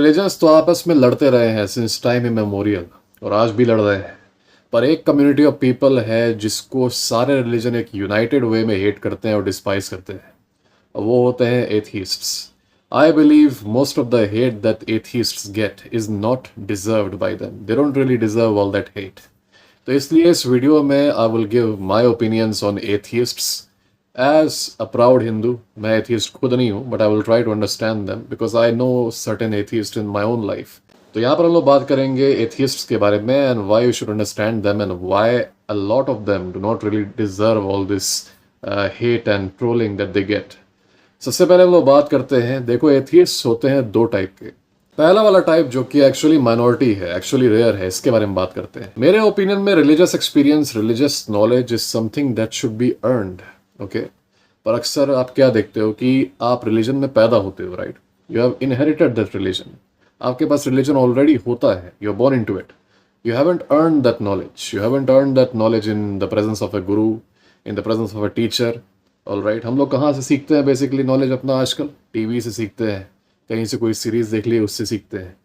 Religions तो आपस में लड़ते रहे हैं सिंस टाइम इमेमोरियल और आज भी लड़ रहे हैं। पर एक कम्युनिटी ऑफ पीपल है जिसको सारे रिलीजन एक यूनाइटेड वे में हेट करते हैं और डिस्पाइज करते हैं, और वो होते हैं atheists. I believe most of the hate that atheists get is not deserved by them, they don't really deserve all that hate. तो इसलिए इस वीडियो में I will give my opinions on atheists as a proud Hindu. मैं atheist खुद नहीं हूँ, but I will try to understand them because I know certain atheist in my own life. तो यहाँ पर हम लोग बात करेंगे एथियस्ट्स के बारे में and why you should understand them and why a lot of them do not really deserve all this hate and trolling that they get. सबसे पहले हम लोग बात करते हैं, देखो एथियस्ट्स होते हैं दो टाइप के। पहला वाला टाइप जो कि एक्चुअली माइनॉरिटी है, एक्चुअली रेयर है, इसके बारे में बात करते हैं। मेरे ओपिनियन में religious experience, religious knowledge is something that should be earned, okay. पर अक्सर आप क्या देखते हो कि आप रिलीजन में पैदा होते हो, right, you have inherited that religion, आपके पास रिलीजन ऑलरेडी होता है, you are born into it, you haven't earn that knowledge, you haven't earn that knowledge in the presence of a guru, in the presence of a teacher. All right, हम लोग कहाँ से सीखते हैं बेसिकली नॉलेज अपना? आजकल टीवी से सीखते हैं, कहीं से कोई सीरीज देख ली उससे सीखते हैं।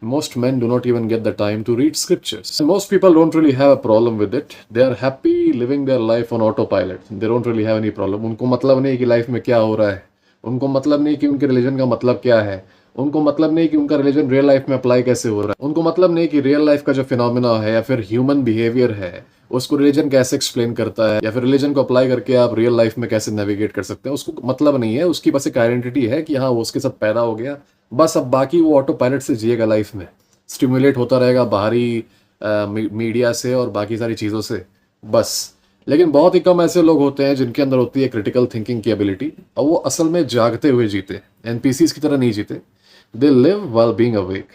Most men do not even get the time to read scriptures. And most people don't really have a problem with it. They are happy living their life on autopilot. They don't really have any problem. उनको मतलब नहीं कि life में क्या हो रहा है, उनको मतलब नहीं कि उनके रिलीजन का मतलब क्या है, उनको मतलब नहीं कि उनका रिलीजन रियल लाइफ में अप्लाई कैसे हो रहा है, उनको मतलब नहीं कि रियल लाइफ का जो फिनोमिना है या फिर ह्यूमन बिहेवियर है उसको रिलीजन कैसे एक्सप्लेन करता है, या फिर रिलीजन को अप्लाई करके आप रियल लाइफ में कैसे नेविगेट कर सकते हैं। उसको मतलब नहीं है, उसकी बस एक आइडेंटिटी है कि हाँ वो उसके साथ पैदा हो गया, बस अब बाकी वो ऑटो पायलट से जिएगा लाइफ में, स्टिमुलेट होता रहेगा बाहरी मीडिया से और बाकी सारी चीज़ों से, बस। लेकिन बहुत ही कम ऐसे लोग होते हैं जिनके अंदर होती है क्रिटिकल थिंकिंग की एबिलिटी, और वो असल में जागते हुए जीते, एनपीसीज की तरह नहीं जीते। They live while being awake.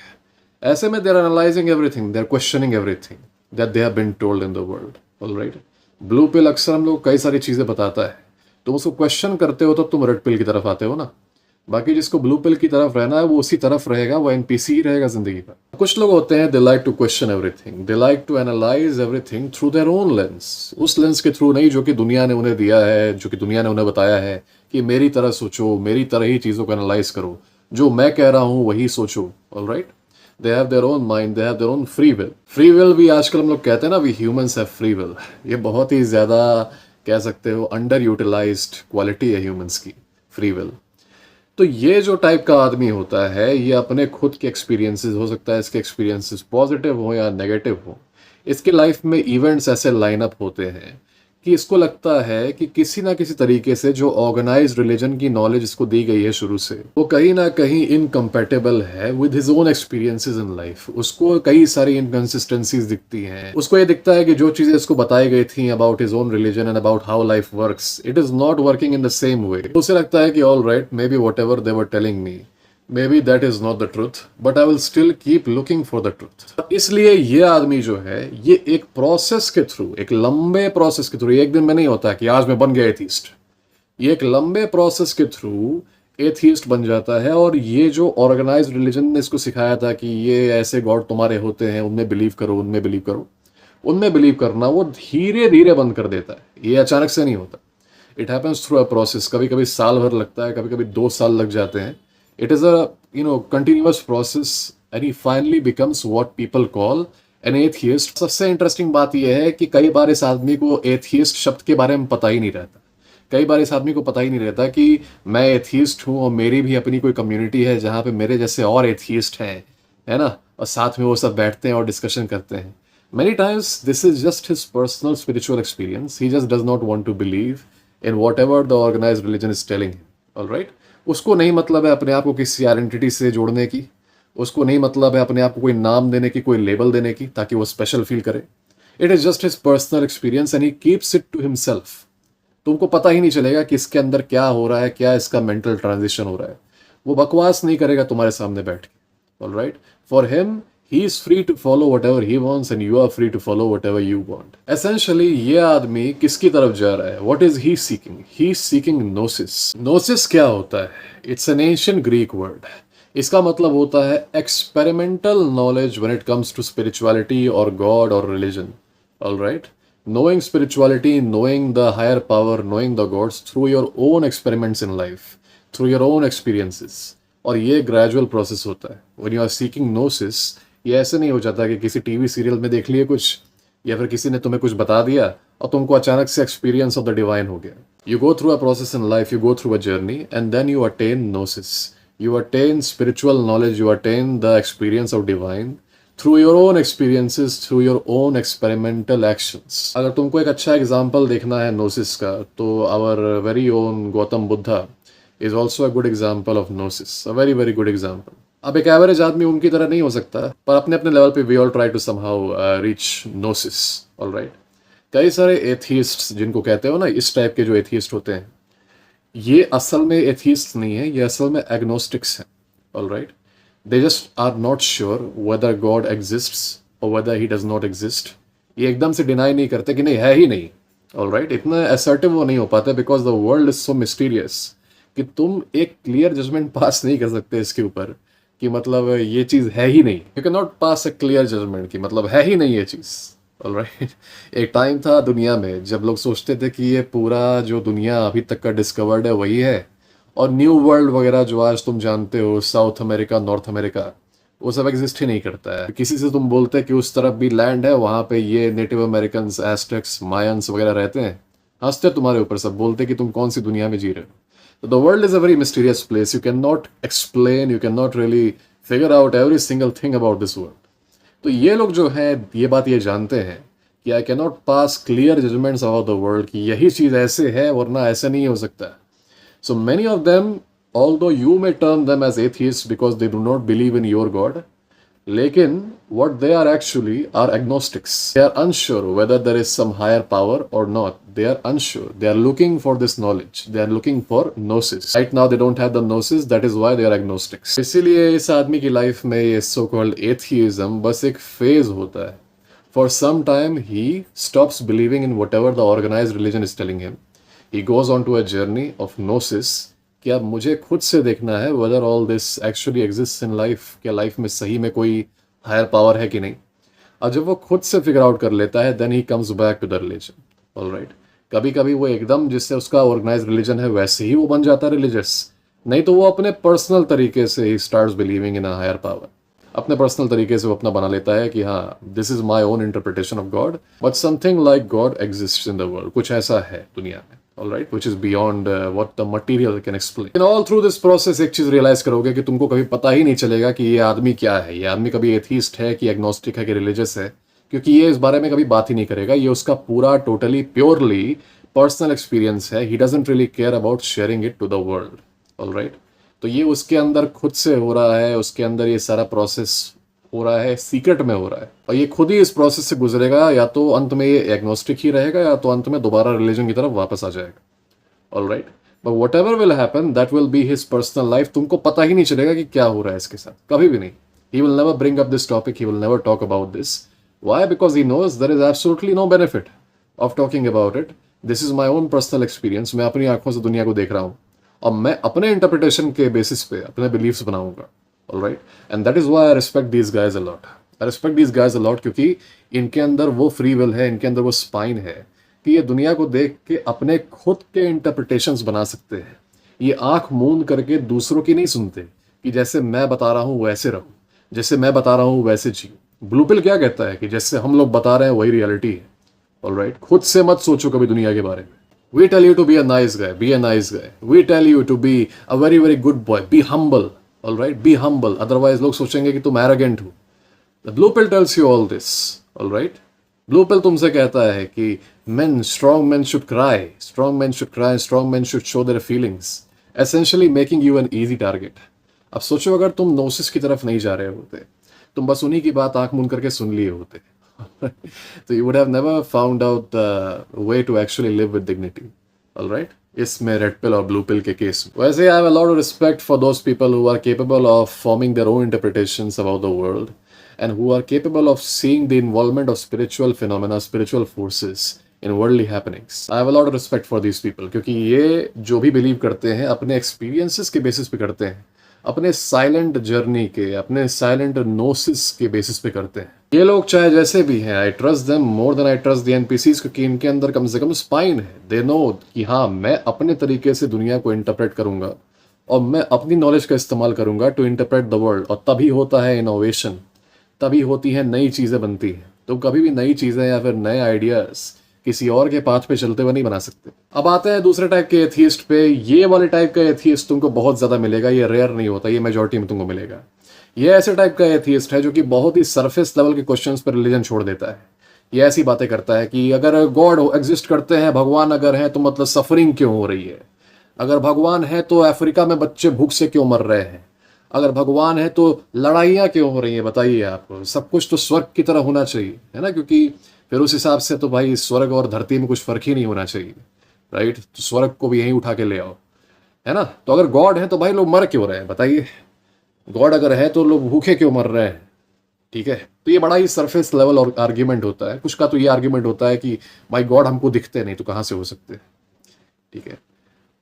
ऐसे में they are analysing everything, they are questioning everything that they have been told in the world. Alright, blue pill अक्सर हम लोग कई सारी चीज़ें बताता है, तुम उसको क्वेश्चन करते हो तो तुम रेड पिल की तरफ आते हो ना। बाकी जिसको ब्लू पिल की तरफ रहना है वो उसी तरफ रहेगा, वो एनपीसी ही रहेगा जिंदगी का। कुछ लोग होते हैं they like to question everything, they like to analyse everything through their own lens, उस लेंस के थ्रू नहीं जो कि दुनिया ने उन्हें दिया है, जो कि दुनिया ने उन्हें बताया है कि मेरी तरह सोचो, मेरी तरह ही चीज़ों को एनालाइज करो, जो मैं कह रहा हूँ वही सोचो। Alright, they have their own mind, they have their own free will. Free will भी आजकल हम लोग कहते हैं ना, we humans have free will, ये बहुत ही ज़्यादा कह सकते हो अंडर यूटिलाइज्ड क्वालिटी है ह्यूमंस की, फ्री विल। तो ये जो टाइप का आदमी होता है ये अपने खुद के एक्सपीरियंसेस, हो सकता है इसके एक्सपीरियंसेस पॉजिटिव हो या नेगेटिव हो, इसके लाइफ में इवेंट्स ऐसे लाइन अप होते हैं कि इसको लगता है कि किसी ना किसी तरीके से जो ऑर्गेनाइज्ड रिलीजन की नॉलेज इसको दी गई है शुरू से, वो कहीं ना कहीं इनकम्पेटेबल है with his own experiences in life. उसको कई सारी इनकन्सिस्टेंसीज दिखती हैं, उसको ये दिखता है कि जो चीजें इसको बताई गई थी about his own religion and about how life works, it is not working in the same way. उसे लगता है कि all right, may be what ever they were telling me, maybe that is not the truth, but I will still keep looking for the truth। इसलिए ये आदमी जो है ये एक प्रोसेस के थ्रू, एक लंबे प्रोसेस के थ्रू, एक दिन में नहीं होता कि आज मैं बन गया एथिस्ट, ये एक लंबे प्रोसेस के थ्रू एथिस्ट बन जाता है। और ये जो ऑर्गेनाइज्ड रिलीजन ने इसको सिखाया था कि ये ऐसे गॉड तुम्हारे होते हैं, उनमें बिलीव करो, उनमें बिलीव करो, उनमें बिलीव करना वो धीरे धीरे बंद कर देता है, ये अचानक से नहीं होता। It happens through a process, कभी कभी साल भर लगता है, कभी कभी 2 साल लग जाते हैं। It is a continuous process and he finally becomes what people call an atheist। सबसे इंटरेस्टिंग बात यह है कि कई बार इस आदमी को एथियस्ट शब्द के बारे में पता ही नहीं रहता, कई बार इस आदमी को पता ही नहीं रहता कि मैं एथियस्ट हूँ और मेरी भी अपनी कोई कम्युनिटी है जहाँ पे मेरे जैसे और एथियस्ट हैं, है ना, और साथ में वो सब बैठते हैं और डिस्कशन करते हैं। Many times this is just his personal spiritual experience, he just does not want to believe in whatever the organized religion is telling him। all right, उसको नहीं मतलब है अपने आप को किसी आइडेंटिटी से जोड़ने की, उसको नहीं मतलब है अपने आप को कोई नाम देने की, कोई लेबल देने की ताकि वो स्पेशल फील करे। It is just his personal experience and he keeps it to himself. तुमको पता ही नहीं चलेगा कि इसके अंदर क्या हो रहा है, क्या इसका मेंटल ट्रांजिशन हो रहा है। वो बकवास नहीं करेगा तुम्हारे सामने बैठ के। Alright, for him he is free to follow whatever he wants and you are free to follow whatever you want। Essentially ये आदमी किसकी तरफ जा रहा है? What is he seeking? He is seeking gnosis। Gnosis क्या होता है? It's an ancient Greek word। इसका मतलब होता है experimental knowledge when it comes to spirituality or God or religion। All right, knowing spirituality, knowing the higher power, knowing the gods through your own experiments in life, through your own experiences। और ये gradual process होता है। When you are seeking नोसिस, ये ऐसे नहीं हो जाता कि किसी टीवी सीरियल में देख लिए कुछ, या फिर किसी ने तुम्हें कुछ बता दिया और तुमको अचानक से एक्सपीरियंस ऑफ द डिवाइन हो गया। You go through a process in life, you go through a journey, and then you attain gnosis, you attain spiritual knowledge, you attain the experience of divine through your own experiences, through your own experimental actions. अगर तुमको एक अच्छा example देखना है gnosis का, तो our very own Gautam Buddha is also a good example of gnosis, a very very good example. अब एक एवरेज आदमी उनकी तरह नहीं हो सकता, पर अपने अपने लेवल पे we all try to somehow reach gnosis, alright. कई सारे एथियस्ट्स जिनको कहते हो ना, इस टाइप के जो एथियस्ट होते हैं, ये असल में एथियस्ट नहीं है, ये असल में एग्नोस्टिक्स हैं, alright. They just are not sure whether God exists और whether he does not exist. ये एकदम से डिनाई नहीं करते कि नहीं है ही नहीं, ऑलराइट। इतना असर्टिव वो नहीं हो पाते because the world is so mysterious कि तुम एक क्लियर जजमेंट पास नहीं कर सकते इसके ऊपर कि मतलब ये चीज़ है ही नहीं। You can not pass a clear judgement कि मतलब है ही नहीं ये चीज़, ऑलराइट। एक टाइम था दुनिया में जब लोग सोचते थे कि ये पूरा जो दुनिया अभी तक का डिस्कवर्ड है वही है, और न्यू वर्ल्ड वगैरह जो आज तुम जानते हो, साउथ अमेरिका, नॉर्थ अमेरिका, वो सब एग्जिस्ट ही नहीं करता है। किसी से तुम बोलते कि उस तरफ भी लैंड है, वहाँ पे ये नेटिव अमेरिकन, एस्टेक्स, मायंस वगैरह रहते हैं, हंसते तुम्हारे ऊपर सब, बोलते कि तुम कौन सी दुनिया में जी रहे हो। So the world is a very mysterious place. You cannot explain, you cannot really figure out every single thing about this world. तो ये लोग जो है ये बात ये जानते हैं कि I can not pass clear judgements about the world, कि यही चीज़ ऐसे है वरना ऐसा नहीं हो सकता। So many of them, although you may term them as atheists because they do not believe in your God, लेकिन what they are actually are agnostics. They are unsure whether there is some higher power or not. They are unsure. They are looking for this knowledge. They are looking for gnosis. Right now they don't have the gnosis. That is why they are agnostics. इसीलिए इस आदमी की life में ये so called atheism बस एक phase होता है. For some time he stops believing in whatever the organized religion is telling him. He goes on to a journey of gnosis. कि अब मुझे खुद से देखना है whether all this actually exists in life, क्या लाइफ में सही में कोई हायर पावर है कि नहीं। और जब वो खुद से फिगर आउट कर लेता है, then he comes back to the religion, alright. कभी कभी वो एकदम जिससे उसका ऑर्गेनाइज रिलीजन है वैसे ही वो बन जाता है रिलीजियस, नहीं तो वो अपने पर्सनल तरीके से ही starts believing in a higher power. अपने पर्सनल तरीके से वो अपना बना लेता है कि हाँ, this is my own interpretation of God, but something like God exist in the world, कुछ ऐसा है दुनिया में, alright, which is beyond what the material can explain. And all through this process एक चीज रियलाइज करोगे कि तुमको कभी पता ही नहीं चलेगा कि ये आदमी क्या है, ये आदमी कभी एथीस्ट है कि एग्नोस्टिक है कि रिलीजियस है, क्योंकि ये इस बारे में कभी बात ही नहीं करेगा। ये उसका पूरा टोटली प्योरली पर्सनल एक्सपीरियंस है। He doesn't really care about sharing it to the world, alright. तो ये उसके अंदर खुद से हो रहा है, उसके अंदर ये सारा प्रोसेस हो रहा है, सीक्रेट में हो रहा है, और ये खुद ही इस प्रोसेस से गुजरेगा। या तो अंत में ये एग्नोस्टिक ही रहेगा, या तो अंत में दोबारा रिलीजन की तरफ वापस आ जाएगा, alright. But what ever will happen, that will be his personal life. तुमको पता ही नहीं चलेगा कि क्या हो रहा है इसके साथ, कभी भी नहीं। He will never bring up this topic, he will never talk about this. Why? Because he knows there is absolutely no benefit of talking about it. This is my own personal experience. मैं अपनी आंखों से दुनिया को देख रहा हूँ, और मैं अपने इंटरप्रिटेशन के बेसिस पे अपने बिलीव्स बनाऊंगा, alright. And that is why I respect these guys a lot. I respect these guys a lot, क्योंकि इनके अंदर वो फ्री विल है, इनके अंदर वो स्पाइन है कि ये दुनिया को देख के अपने खुद के इंटरप्रिटेशंस बना सकते हैं। ये आंख मूंद करके दूसरों की नहीं सुनते कि जैसे मैं बता रहा हूँ वैसे रहो, जैसे मैं बता रहा हूँ वैसे जियो। ब्लू पिल क्या कहता है कि जैसे हम लोग बता रहे हैं वही रियलिटी है, ऑलराइट। खुद से मत सोचो कभी दुनिया के बारे में। We tell you to be a nice guy, be a nice guy. We tell you to be a very very good boy, be humble, all right? Be humble. Otherwise लोग सोचेंगे कि तुम arrogant हो। The blue pill tells you all this, all right? Blue pill तुमसे कहता है कि strong men should cry, strong men should cry, strong men should show their feelings, essentially making you an easy target. अब सोचो अगर तुम नोसिस की तरफ नहीं जा रहे होते, तुम बस उन्हीं की बात आंख मूंद करके सुन लिए होते, so you would have never found out the way to actually live with dignity, all right? इसमें रेड पिल और ब्लू पिल के केस में वैसे I have a lot of respect for those people who are capable of forming their own interpretations about the world and who are capable of seeing the involvement of spiritual phenomena, spiritual forces in worldly happenings. I have a lot of respect for these people, क्योंकि ये जो भी believe करते हैं अपने experiences के basis पे करते हैं, अपने साइलेंट जर्नी के, अपने साइलेंट नोसिस के बेसिस पे करते हैं। ये लोग चाहे जैसे भी हैं, I trust them more than I trust the NPCs, क्योंकि इनके अंदर कम से कम स्पाइन है। दे नो कि हाँ, मैं अपने तरीके से दुनिया को इंटरप्रेट करूंगा, और मैं अपनी नॉलेज का इस्तेमाल करूंगा टू इंटरप्रेट द वर्ल्ड, और तभी होता है इनोवेशन, तभी होती है नई चीज़ें बनती हैं। तुम कभी भी नई चीज़ें या फिर नए आइडियाज़ किसी और के पाथ पे चलते हुए नहीं बना सकते। अब आते हैं दूसरे टाइप के एथियस्ट पे। ये वाले टाइप का एथियस्ट तुमको बहुत ज़्यादा मिलेगा, ये रेयर नहीं होता, ये मेजोरिटी में तुमको मिलेगा। ये ऐसे टाइप का एथियस्ट है जो कि बहुत ही सरफेस लेवल के क्वेश्चंस पर रिलीजन छोड़ देता है। ये ऐसी बातें करता है कि अगर गॉड एग्जिस्ट करते हैं, भगवान अगर है, तो मतलब सफरिंग क्यों हो रही है? अगर भगवान है तो अफ्रीका में बच्चे भूख से क्यों मर रहे हैं? अगर भगवान है तो लड़ाइयाँ क्यों हो रही है? बताइए आप। सब कुछ तो स्वर्ग की तरह होना चाहिए, है ना? क्योंकि फिर उस हिसाब से तो भाई स्वर्ग और धरती में कुछ फर्क ही नहीं होना चाहिए, राइट? तो स्वर्ग को भी यहीं उठा के ले आओ, है ना? तो अगर गॉड है तो भाई लोग मर क्यों रहे हैं? बताइए। गॉड अगर है तो लोग भूखे क्यों मर रहे हैं? ठीक है, तो ये बड़ा ही सरफेस लेवल और आर्ग्यूमेंट होता है। कुछ का तो ये आर्ग्यूमेंट होता है कि भाई गॉड हमको दिखते नहीं तो कहाँ से हो सकते हैं? ठीक है,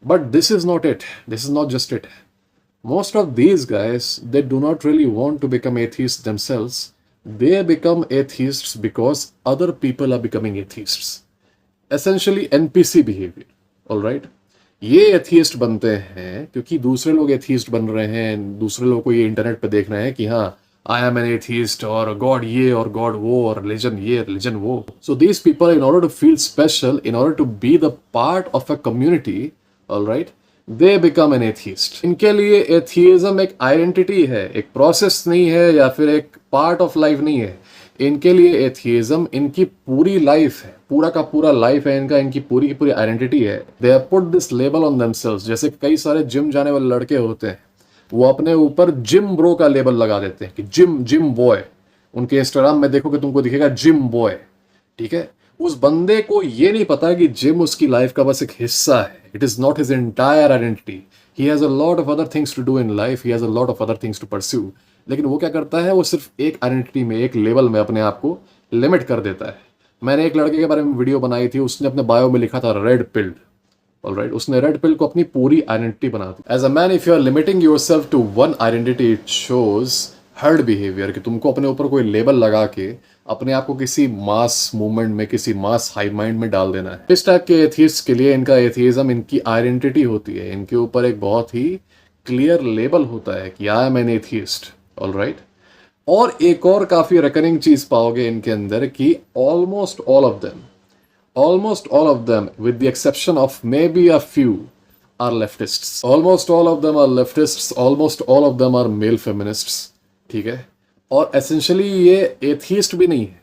but this is not it, this is not just it. Most of these guys, they do not really want to become atheists themselves. They become atheists because other people are becoming atheists. Essentially NPC behavior. All right? ये atheist बनते हैं क्योंकि दूसरे लोग atheist बन रहे हैं, दूसरे लोगों को ये इंटरनेट पे देख रहे हैं कि हाँ, आई एम एन एथियस्ट, और गॉड ये और गॉड वो और रिलीजन ये रिलीजन वो। So these people, in order to feel special, in order to be the part of a community, all right, they become an atheist. इनके लिए atheism एक आइडेंटिटी है, एक प्रोसेस नहीं है, या फिर एक पार्ट ऑफ लाइफ नहीं है। इनके लिए एथियज्म इनकी पूरी लाइफ है, पूरा का पूरा लाइफ है इनका, इनकी पूरी की पूरी आइडेंटिटी है। They have put this label on themselves. जैसे कई सारे जिम जाने वाले लड़के होते हैं, वो अपने ऊपर जिम ब्रो का लेबल लगा देते हैं कि जिम जिम बॉय। उनके इंस्टाग्राम में देखोगे तुमको दिखेगा जिम बॉय। ठीक है, उस बंदे को ये नहीं पता कि जिम उसकी लाइफ का बस एक हिस्सा है। It is not his entire identity. He has a lot of other things to do in life, he has a lot of other things to pursue. लेकिन वो क्या करता है, वो सिर्फ एक आइडेंटिटी में, एक लेवल में अपने आप को लिमिट कर देता है। मैंने एक लड़के के बारे में वीडियो बनाई थी, उसने अपने बायो में लिखा था रेड पिल्ड। ऑलराइट, उसने रेड पिल को अपनी पूरी आइडेंटिटी बना दी। As a man, if you are limiting yourself to one identity, it shows herd behaviour, कि तुमको अपने ऊपर कोई लेबल लगा के अपने आप को किसी मास मूवमेंट में, किसी मास हाई माइंड में डाल देना है। इस टाइप के एथियस्ट के लिए इनका एथियज्म इनकी आइडेंटिटी होती है। इनके ऊपर एक बहुत ही क्लियर लेबल होता है कि आई एम एन एथियस्ट। ऑलराइट, और एक और काफी रेकनिंग चीज पाओगे इनके अंदर कि almost all of them, with the exception of maybe a few, are leftists. Almost all of them are leftists. Almost all of them are male feminists. ठीक है, और essentially ये atheist भी नहीं है,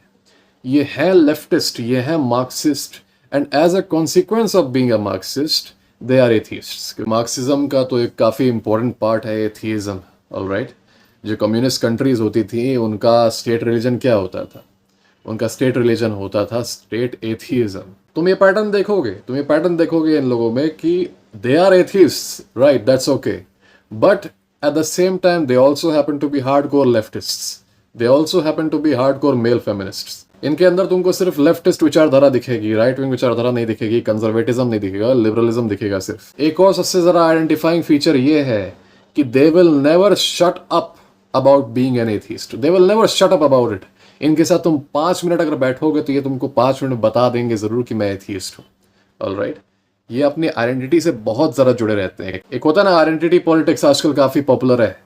ये है leftist, ये है marxist, and as a consequence of being a marxist, they are atheists. Marxism का तो एक काफी important part है atheism. All right, जो कम्युनिस्ट कंट्रीज होती थी उनका स्टेट रिलीजन क्या होता था? उनका स्टेट रिलीजन होता था स्टेट एथियज्म। तुम ये पैटर्न देखोगे इन लोगों में कि they are atheist, right, that's okay, but at the same time they also happen to be hardcore leftists, they also happen to be hardcore male feminists. इनके अंदर तुमको सिर्फ लेफ्टिस्ट विचारधारा दिखेगी, राइट विंग विचारधारा नहीं दिखेगी, कंजर्वेटिज्म नहीं दिखेगा, लिबरलिज्म दिखेगा सिर्फ। एक और सबसे जरा आइडेंटिफाइंग फीचर ये है कि they will never shut up about being an atheist, they will never shut up about it. इनके साथ तुम 5 मिनट अगर बैठोगे तो ये तुमको 5 मिनट बता देंगे जरूर कि मैं एथियस्ट हूँ। ऑलराइट, ये अपनी आइडेंटिटी से बहुत ज़्यादा जुड़े रहते हैं। एक होता है ना आइडेंटिटी पॉलिटिक्स, आजकल काफ़ी पॉपुलर है,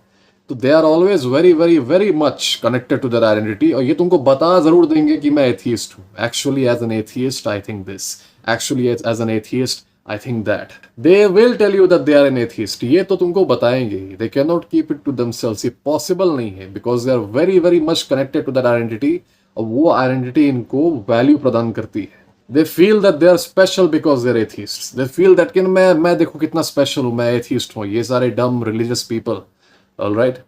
तो they are always very very very much connected to their identity, और ये तुमको बता जरूर देंगे कि मैं एथियस्ट हूँ। Actually as an atheist I think this, actually as an atheist I think that. They will tell you that they are an atheist. ये तो तुमको बताएंगे। They cannot keep it to themselves. ये possible नहीं है because they are very very much connected to that identity. और वो identity इनको value प्रदान करती है। They feel that they are special because they are atheists. They feel that कि मैं देखो कितना special हूँ, मैं atheist हूँ। ये सारे dumb religious people, all right?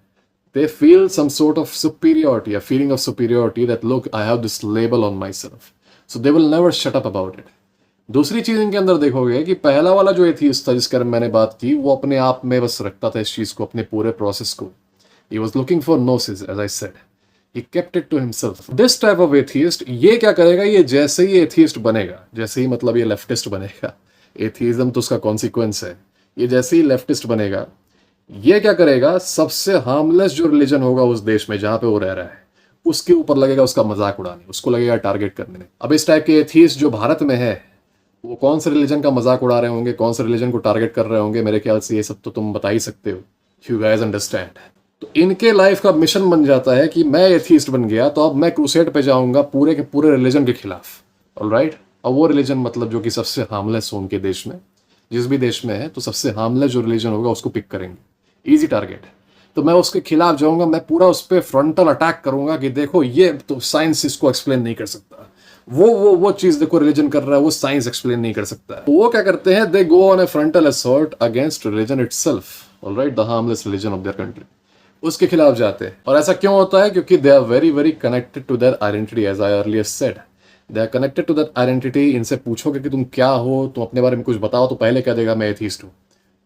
They feel some sort of superiority, a feeling of superiority that look, I have this label on myself. So they will never shut up about it. दूसरी चीज इनके अंदर देखोगे कि पहला वाला जो atheist था जिसके बारे में मैंने बात की, वो अपने आप में बस रखता था इस चीज को, अपने पूरे प्रोसेस को। He was looking for gnosis, as I said. He kept it to himself. This type of atheist, ये क्या करेगा, ये जैसे ही एथियस्ट बनेगा, जैसे ही मतलब ये लेफ्टिस्ट बनेगा, एथियज्म तो उसका कॉन्सिक्वेंस है, ये जैसे ही लेफ्टिस्ट बनेगा, ये क्या करेगा, सबसे हार्मलेस जो रिलीजन होगा उस देश में जहां पे वो रह रहा है, उसके ऊपर लगेगा उसका मजाक उड़ाने, उसको लगेगा टारगेट करने में। अब इस टाइप के एथियस्ट जो भारत में है, वो कौन से रिलीजन का मजाक उड़ा रहे होंगे, कौन से रिलीजन को टारगेट कर रहे होंगे, मेरे ख्याल से ये सब तो तुम बता ही सकते हो, यू गाइस अंडरस्टैंड। तो इनके लाइफ का मिशन बन जाता है कि मैं एथीस्ट बन गया तो अब मैं क्रूसेड पे जाऊंगा पूरे के पूरे रिलीजन के खिलाफ, ऑलराइट। और वो रिलीजन मतलब जो कि सबसे हार्मलेस हो उनके देश में, जिस भी देश में है, तो सबसे हार्मलेस जो रिलीजन होगा उसको पिक करेंगे, इजी टारगेट। तो मैं उसके खिलाफ जाऊंगा, मैं पूरा उस पर फ्रंटल अटैक करूंगा कि देखो ये तो साइंस इसको एक्सप्लेन नहीं कर सकता, वो चीज देखो रिलीजन कर रहा है, वो साइंस एक्सप्लेन नहीं कर सकता है। तो वो क्या करते हैं, they go on a frontal assault against religion itself, alright, the harmless religion of their country, उसके खिलाफ जाते हैं। और ऐसा क्यों होता है, क्योंकि they are very very connected to their identity, as I earlier said, they are connected to that identity. इनसे पूछोगे कि तुम क्या हो, तुम अपने बारे में कुछ बताओ, तो पहले कह देगा मैं एथीस्ट हूँ,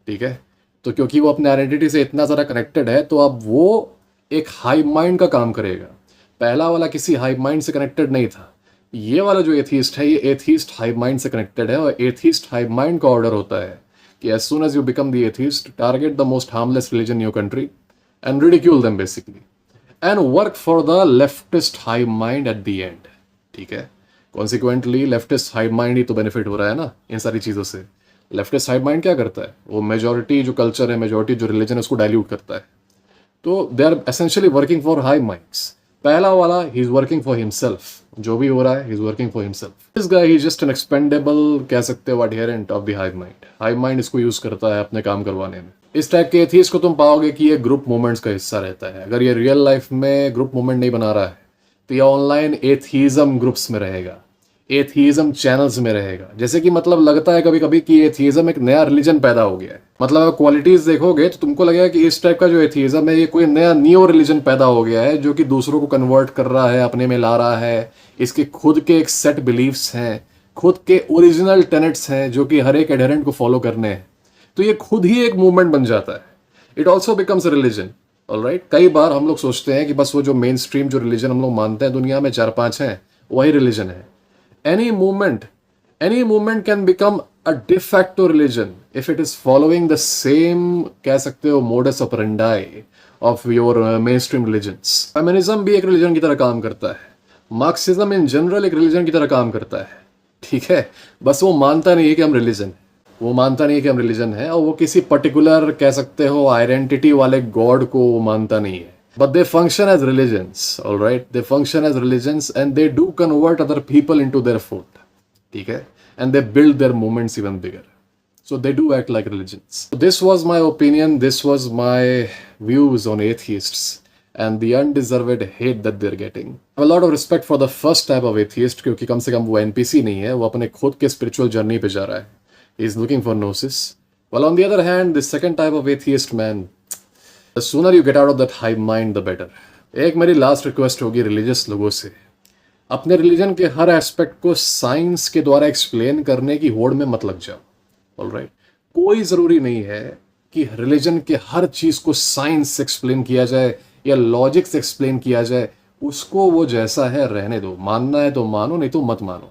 ठीक है। तो क्योंकि वो अपने आइडेंटिटी से इतना ज़्यादा कनेक्टेड है, तो अब वो एक हाई माइंड का काम करेगा। पहला वाला किसी हाई माइंड से कनेक्टेड नहीं था, ये वाला जो एथीस्ट है, ये एथीस्ट हाई माइंड से कनेक्टेड है। और एथीस्ट हाई माइंड का ऑर्डर होता है कि as soon as you become the atheist, target the most harmless religion in your country and ridicule them basically and work for the leftist high mind at the end, ठीक है। Consequently leftist high mind ही तो benefit हो रहा है ना इन सारी चीज़ों से। लेफ्टिस्ट हाई माइंड क्या करता है, वो मेजोरिटी जो कल्चर है, मेजोरिटी जो रिलीजन है, उसको डाइल्यूट करता है। तो they are essentially working for hive minds. पहला वाला he is working for himself, जो भी हो रहा है he is working for himself. This guy he is just an expendable, कह सकते हो, adherent of the hive mind. हाई माइंड इसको यूज करता है अपने काम करवाने में। इस टाइप के एथीस्ट को तुम पाओगे कि ये ग्रुप मूवमेंट्स का हिस्सा रहता है। अगर ये रियल लाइफ में ग्रुप मूवमेंट नहीं बना रहा है, तो ये ऑनलाइन एथीज्म ग्रुप्स में रहेगा, एथीज्म चैनल्स में रहेगा। जैसे कि मतलब लगता है कभी कभी कि एथीज्म एक नया रिलीजन पैदा हो गया है। मतलब अगर क्वालिटीज देखोगे तो तुमको लगेगा कि इस टाइप का जो एथीज्म है, ये कोई नया न्यू रिलीजन पैदा हो गया है, जो कि दूसरों को कन्वर्ट कर रहा है, अपने में ला रहा है। इसके खुद के एक सेट बिलीफ्स हैं, खुद के ओरिजिनल टेनेट्स हैं, जो कि हर एक एडहेरेंट को फॉलो करने हैं। तो ये खुद ही एक मूवमेंट बन जाता है। It also becomes a religion, alright. कई बार हम लोग सोचते हैं कि बस वो जो मेन स्ट्रीम जो रिलीजन हम लोग मानते हैं दुनिया में 4-5 हैं, वही रिलीजन है। any movement can become a de facto religion if it is following the same, कह सकते हो, modus operandi of your mainstream religions. Feminism भी एक रिलीजन की तरह काम करता है, मार्क्सिज्म इन जनरल एक रिलीजन की तरह काम करता है, ठीक है। बस वो मानता नहीं है कि हम रिलीजन है, वो मानता नहीं है कि हम रिलीजन है, और वो किसी पर्टिकुलर, कह सकते हो, आइडेंटिटी वाले गॉड को वो मानता नहीं है। But they function as religions, all right? They function as religions and they do convert other people into their fold, ठीक है? And they build their movements even bigger. So they do act like religions. So this was my opinion. This was my views on atheists and the undeserved hate that they're getting. I have a lot of respect for the first type of atheist, क्योंकि कम से कम वो NPC नहीं है, वो अपने खुद के spiritual journey पे जा रहा है. He is looking for gnosis. Well, on the other hand, the second type of atheist, man, the sooner you get out of that high mind, the better. एक मेरी लास्ट रिक्वेस्ट होगी religious लोगों से, अपने रिलीजन के हर aspect को science के द्वारा एक्सप्लेन करने की होड़ में मत लग जाओ, ऑलराइट। कोई ज़रूरी नहीं है कि रिलीजन के हर चीज़ को साइंस से एक्सप्लेन किया जाए या लॉजिक से एक्सप्लेन किया जाए। उसको वो जैसा है रहने दो, मानना है तो मानो, नहीं तो मत मानो।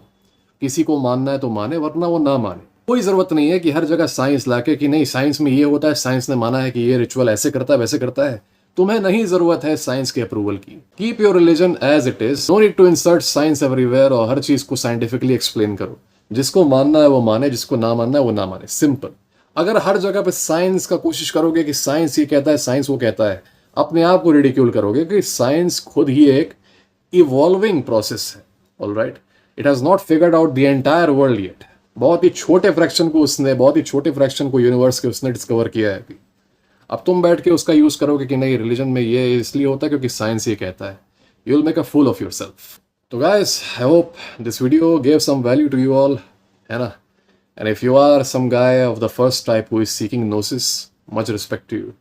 किसी को मानना है तो माने, वरना वो ना माने। कोई ज़रूरत नहीं है कि हर जगह साइंस लाके कि नहीं साइंस में ये होता है, साइंस ने माना है कि ये रिचुअल ऐसे करता है, वैसे करता है। तुम्हें नहीं ज़रूरत है साइंस के अप्रूवल की। Keep your religion as it is, no need to insert science everywhere, और हर चीज़ को साइंटिफिकली एक्सप्लेन करो। जिसको मानना है वो माने, जिसको ना मानना है वो ना माने, सिंपल। अगर हर जगह पे साइंस का कोशिश करोगे कि साइंस ये कहता है, साइंस वो कहता है, अपने आप को रिडिक्यूल करोगे कि साइंस खुद ही एक इवॉल्विंग प्रोसेस है, alright. It has not figured out the entire world yet. बहुत ही छोटे फ्रैक्शन को यूनिवर्स के उसने डिस्कवर किया है अभी। अब तुम बैठ के उसका यूज करोगे कि नहीं रिलीजन में ये इसलिए होता है क्योंकि साइंस ये कहता है, you will make a fool of yourself. तो guys, I hope this video gave some value to you all, है ना। And if you are some guy of the first type who is seeking gnosis, much respect to you.